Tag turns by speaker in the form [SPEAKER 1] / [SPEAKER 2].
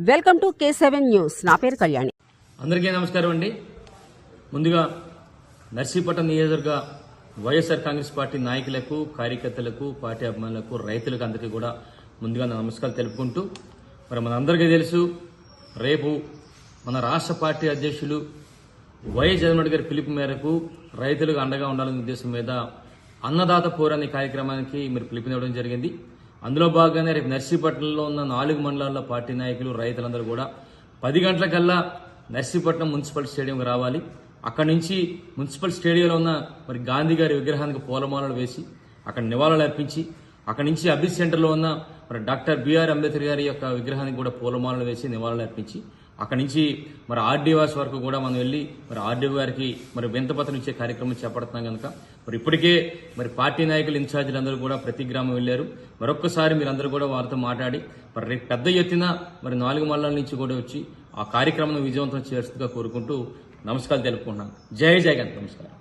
[SPEAKER 1] Welcome to K7 news. నా పేరు కళ్యాణి.
[SPEAKER 2] అందరికీ నమస్కారం అండి. ముందుగా నర్సీపట్నం నియోజకవర్గ వైఎస్ఆర్ కాంగ్రెస్ పార్టీ నాయకులకు, కార్యకర్తలకు, పార్టీ అభిమానులకు, రైతులకు అందరికీ కూడా ముందుగా నా నమస్కారాలు తెలుపుకుంటూ, మరి మనందరికీ తెలుసు, రేపు మన రాష్ట్ర పార్టీ అధ్యక్షులు వైఎస్ జగన్మోహన్ గారి పిలుపు మేరకు రైతులకు అండగా ఉండాలనే ఉద్దేశం మీద అన్నదాత పోరాని కార్యక్రమానికి మీరు పిలుపునివ్వడం జరిగింది. అందులో భాగంగానే రేపు నర్సీపట్నంలో ఉన్న 4 మండలాల్లో పార్టీ నాయకులు, రైతులందరూ కూడా 10 గంటలకల్లా నర్సీపట్నం మున్సిపల్ స్టేడియంకి రావాలి. అక్కడి నుంచి మున్సిపల్ స్టేడియంలో ఉన్న మరి గాంధీ గారి విగ్రహానికి పూలమాలలు వేసి అక్కడ నివాళులు అర్పించి, అక్కడి నుంచి అభిస్ సెంటర్లో ఉన్న మరి డాక్టర్ బిఆర్ అంబేద్కర్ గారి యొక్క విగ్రహానికి కూడా పూలమాలలు వేసి నివాళులు అర్పించి, అక్కడి నుంచి మరి ఆర్డీఓస్ వరకు కూడా మనం వెళ్ళి మరి ఆర్డీఓ గారికి మరి వింతపత్రం ఇచ్చే కార్యక్రమం చేపడుతున్నాం కనుక మరి ఇప్పటికే మరి పార్టీ నాయకులు, ఇన్ఛార్జీలందరూ కూడా ప్రతి గ్రామం వెళ్లారు. మరొక్కసారి మీరందరూ కూడా వారితో మాట్లాడి మరి రేపు పెద్ద ఎత్తున మరి 4 మండలాల నుంచి కూడా వచ్చి ఆ కార్యక్రమం విజయవంతం చేస్తుగా కోరుకుంటూ నమస్కారాలు తెలుపుకుంటున్నాను. జై జగన్. నమస్కారం.